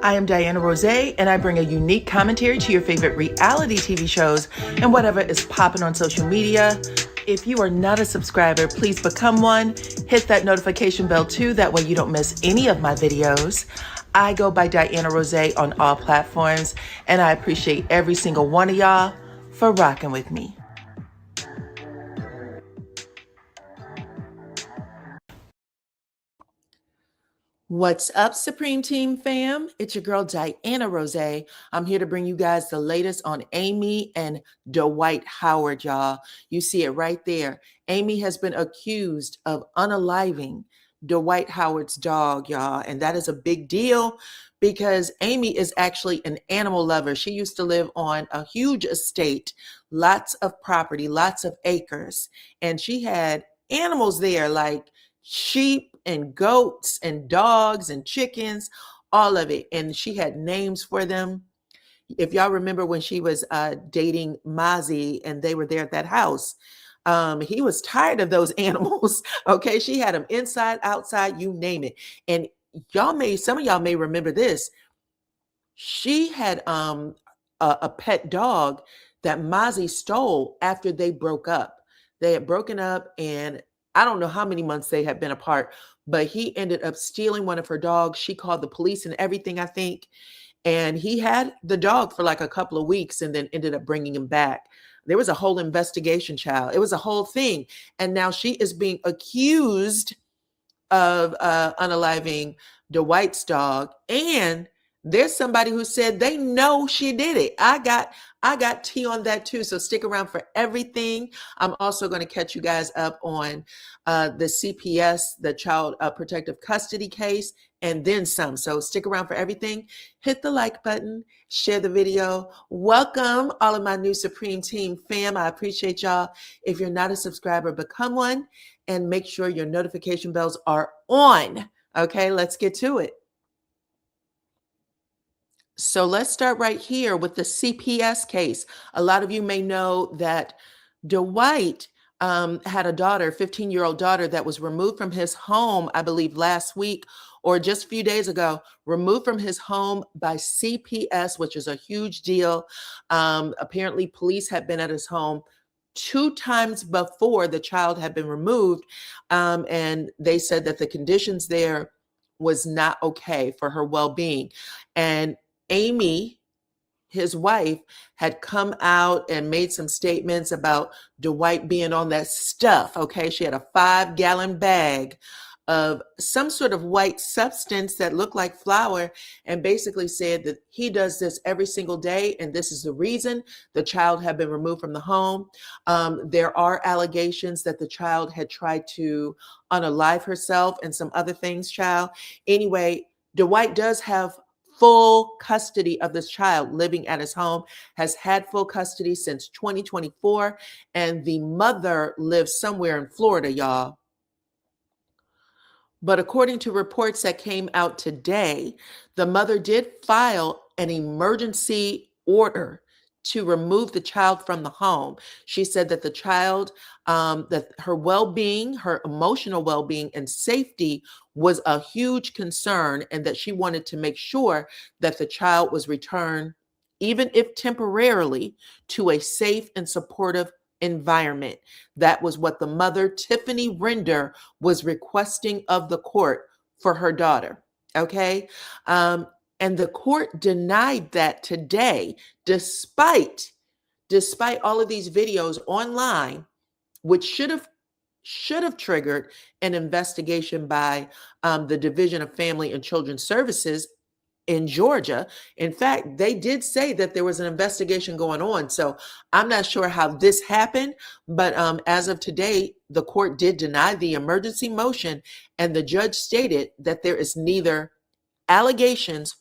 I am DYANAROZAY, and I bring a unique commentary to your favorite reality TV shows and whatever is popping on social media. If you are not a subscriber, please become one. Hit that notification bell too, that way you don't miss any of my videos. I go by DYANAROZAY on all platforms, and I appreciate every single one of y'all for rocking with me. What's up, Supreme Team fam? It's your girl, DYANAROZAY. I'm here to bring you guys the latest on Amy and Dwight Howard, y'all. You see it right there. Amy has been accused of unaliving Dwight Howard's dog, y'all. And that is a big deal because Amy is actually an animal lover. She used to live on a huge estate, lots of property, lots of acres. And she had animals there like sheep and goats and dogs and chickens, all of it. And she had names for them. If y'all remember when she was dating Mozzie and they were there at that house, he was tired of those animals. Okay, she had them inside, outside, you name it. And some of y'all may remember this. She had a pet dog that Mozzie stole after they broke up. They had broken up, and I don't know how many months they had been apart, but he ended up stealing one of her dogs. She called the police and everything, I think. And he had the dog for like a couple of weeks and then ended up bringing him back. There was a whole investigation, child. It was a whole thing. And now she is being accused of unaliving Dwight's dog. And there's somebody who said they know she did it. I got tea on that too. So stick around for everything. I'm also going to catch you guys up on the CPS, the Child Protective Custody case, and then some. So stick around for everything. Hit the like button, share the video. Welcome all of my new Supreme Team fam. I appreciate y'all. If you're not a subscriber, become one, and make sure your notification bells are on. Okay, let's get to it. So let's start right here with the CPS case. A lot of you may know that Dwight had a daughter, 15-year-old daughter, that was removed from his home, I believe last week or just a few days ago, removed from his home by CPS, which is a huge deal. Apparently, police had been at his home 2 times before the child had been removed, and they said that the conditions there was not okay for her well-being. And Amy, his wife, had come out and made some statements about Dwight being on that stuff. Okay, she had a 5-gallon bag of some sort of white substance that looked like flour, and basically said that he does this every single day, and this is the reason the child had been removed from the home. There are allegations that the child had tried to unalive herself and some other things, child. Anyway, Dwight does have full custody of this child living at his home, has had full custody since 2024, and the mother lives somewhere in Florida, y'all. But according to reports that came out today, the mother did file an emergency order to remove the child from the home. She said that the child, that her well-being, her emotional well-being and safety was a huge concern, and that she wanted to make sure that the child was returned, even if temporarily, to a safe and supportive environment. That was what the mother, Tiffany Render, was requesting of the court for her daughter. Okay. And the court denied that today, despite all of these videos online, which should have triggered an investigation by the Division of Family and Children's Services in Georgia. In fact, they did say that there was an investigation going on. So I'm not sure how this happened, but as of today, the court did deny the emergency motion, and the judge stated that there is neither allegations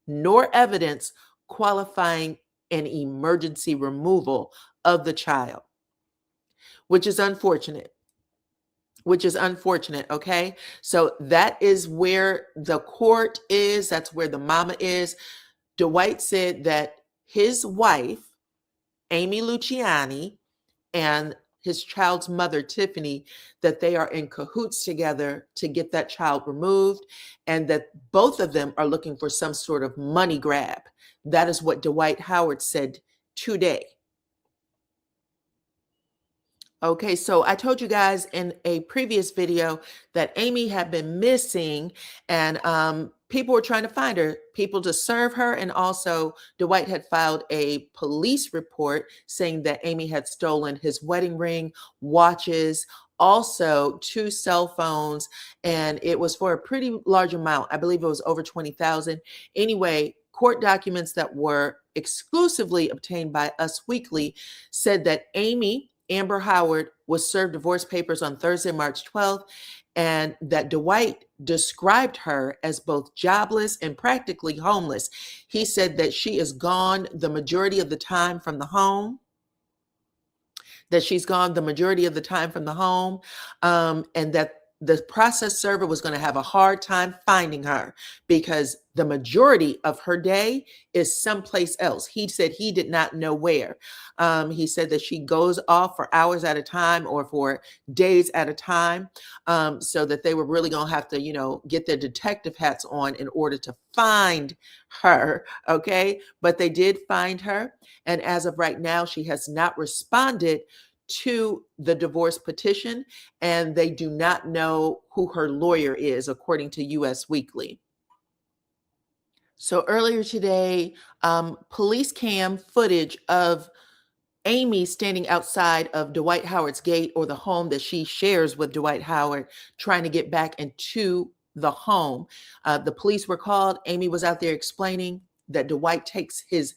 nor evidence qualifying an emergency removal of the child, which is unfortunate. Okay? So that is where the court is. That's where the mama is. Dwight said that his wife, Amy Luciani, and his child's mother, Tiffany, that they are in cahoots together to get that child removed, and that both of them are looking for some sort of money grab. That is what Dwight Howard said today. Okay, so I told you guys in a previous video that Amy had been missing, and people were trying to find her, people to serve her. And also Dwight had filed a police report saying that Amy had stolen his wedding ring, watches, also 2 cell phones, and it was for a pretty large amount. I believe it was over 20,000. Anyway, court documents that were exclusively obtained by Us Weekly said that Amber Howard was served divorce papers on Thursday, March 12th, and that Dwight described her as both jobless and practically homeless. He said that she is gone the majority of the time from the home, and that the process server was going to have a hard time finding her because the majority of her day is someplace else. He said he did not know where. He said that she goes off for hours at a time or for days at a time, so that they were really going to have to, get their detective hats on in order to find her. Okay. But they did find her. And as of right now, she has not responded to the divorce petition, and they do not know who her lawyer is, according to US Weekly. So earlier today, police cam footage of Amy standing outside of Dwight Howard's gate, or the home that she shares with Dwight Howard, trying to get back into the home. The police were called. Amy was out there explaining that Dwight takes his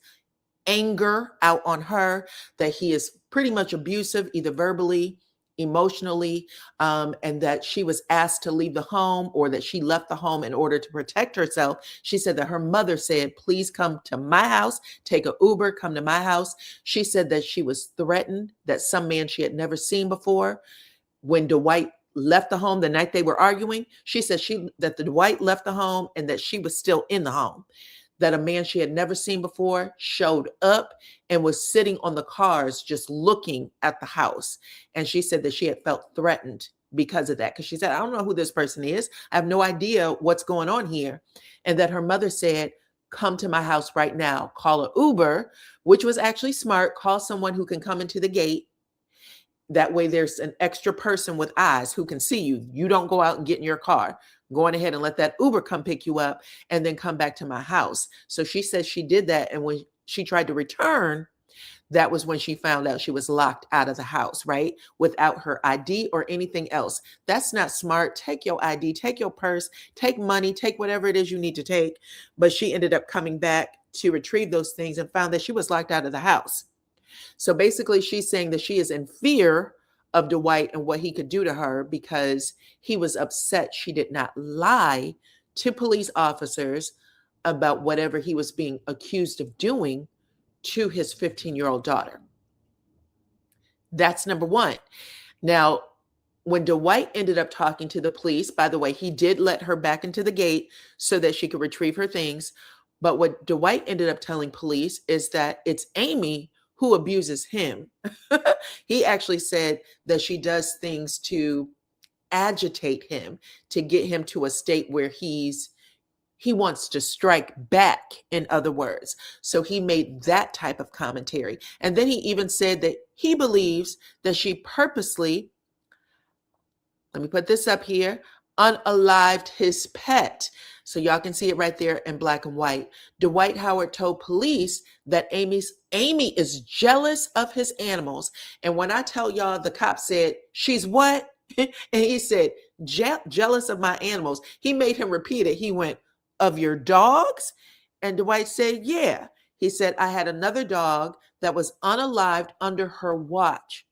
anger out on her, that he is pretty much abusive, either verbally, emotionally, and that she was asked to leave the home, or that she left the home in order to protect herself. She said that her mother said, please come to my house, take an Uber, come to my house. She said that she was threatened, that some man she had never seen before. When Dwight left the home the night they were arguing, she said that the Dwight left the home and that she was still in the home, that a man she had never seen before showed up and was sitting on the cars just looking at the house. And she said that she had felt threatened because of that, because she said, I don't know who this person is. I have no idea what's going on here. And that her mother said, come to my house right now, call an Uber, which was actually smart. Call someone who can come into the gate. That way there's an extra person with eyes who can see you. You don't go out and get in your car. Going ahead and let that Uber come pick you up and then come back to my house. So she says she did that. And when she tried to return, that was when she found out she was locked out of the house, right? Without her ID or anything else. That's not smart. Take your ID, take your purse, take money, take whatever it is you need to take. But she ended up coming back to retrieve those things and found that she was locked out of the house. So basically, she's saying that she is in fear of Dwight and what he could do to her because he was upset she did not lie to police officers about whatever he was being accused of doing to his 15-year-old daughter. That's number one. Now, when Dwight ended up talking to the police, by the way, he did let her back into the gate so that she could retrieve her things. But what Dwight ended up telling police is that it's Amy who abuses him. He actually said that she does things to agitate him, to get him to a state where he wants to strike back, in other words. So he made that type of commentary. And then he even said that he believes that she purposely, let me put this up here, unalived his pet. So y'all can see it right there in black and white. Dwight Howard told police that Amy is jealous of his animals. And when I tell y'all, the cop said, she's what? And he said, jealous of my animals. He made him repeat it. He went, of your dogs? And Dwight said, yeah. He said, I had another dog that was unalived under her watch.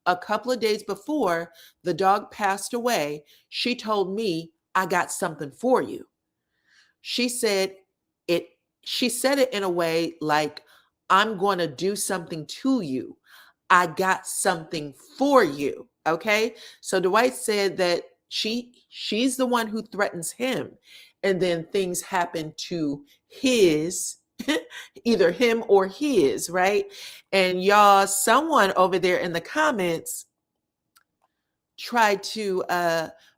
A couple of days before the dog passed away, she told me, I got something for you. She said it in a way like, I'm going to do something to you. I got something for you. Okay. So Dwight said that she's the one who threatens him. And then things happen to his either him or his, right? And y'all, someone over there in the comments tried to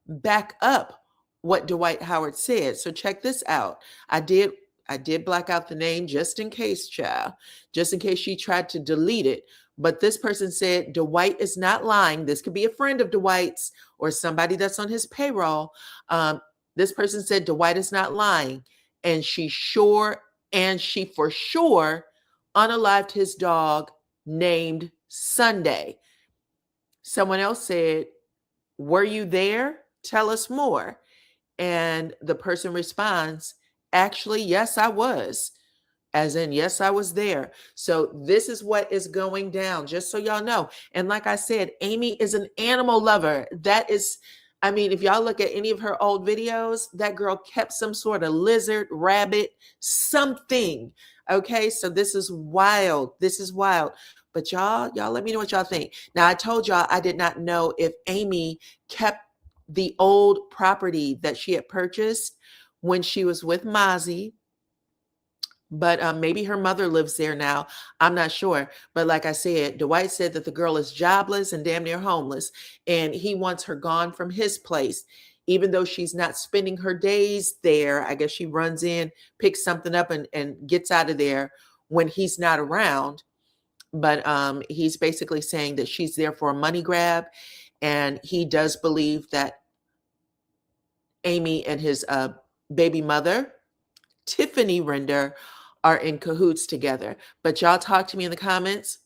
back up what Dwight Howard said. So check this out. I did black out the name just in case, child, just in case she tried to delete it. But this person said Dwight is not lying. This could be a friend of Dwight's or somebody that's on his payroll. This person said Dwight is not lying, and she for sure unalived his dog named Sunday. Someone else said, were you there? Tell us more. And the person responds, actually, yes, I was. As in, yes, I was there. So this is what is going down, just so y'all know. And like I said, Amy is an animal lover. That is, I mean, if y'all look at any of her old videos, that girl kept some sort of lizard, rabbit, something. Okay, so this is wild. This is wild. But y'all let me know what y'all think. Now, I told y'all I did not know if Amy kept the old property that she had purchased when she was with Mozzie, but maybe her mother lives there now. I'm not sure. But like I said, Dwight said that the girl is jobless and damn near homeless, and he wants her gone from his place. Even though she's not spending her days there, I guess she runs in, picks something up, and gets out of there when he's not around. But he's basically saying that she's there for a money grab, and he does believe that Amy and his baby mother, Tiffany Render, are in cahoots together. But y'all talk to me in the comments.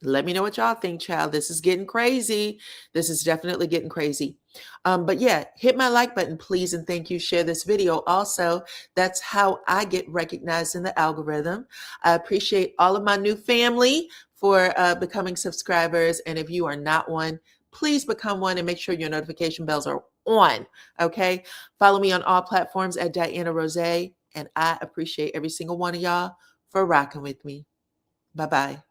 Let me know what y'all think, child. This is getting crazy. This is definitely getting crazy. But yeah, hit my like button, please, and thank you. Share this video. Also, that's how I get recognized in the algorithm. I appreciate all of my new family for becoming subscribers. And if you are not one, please become one and make sure your notification bells are on. Okay. Follow me on all platforms at DYANAROZAY. And I appreciate every single one of y'all for rocking with me. Bye-bye.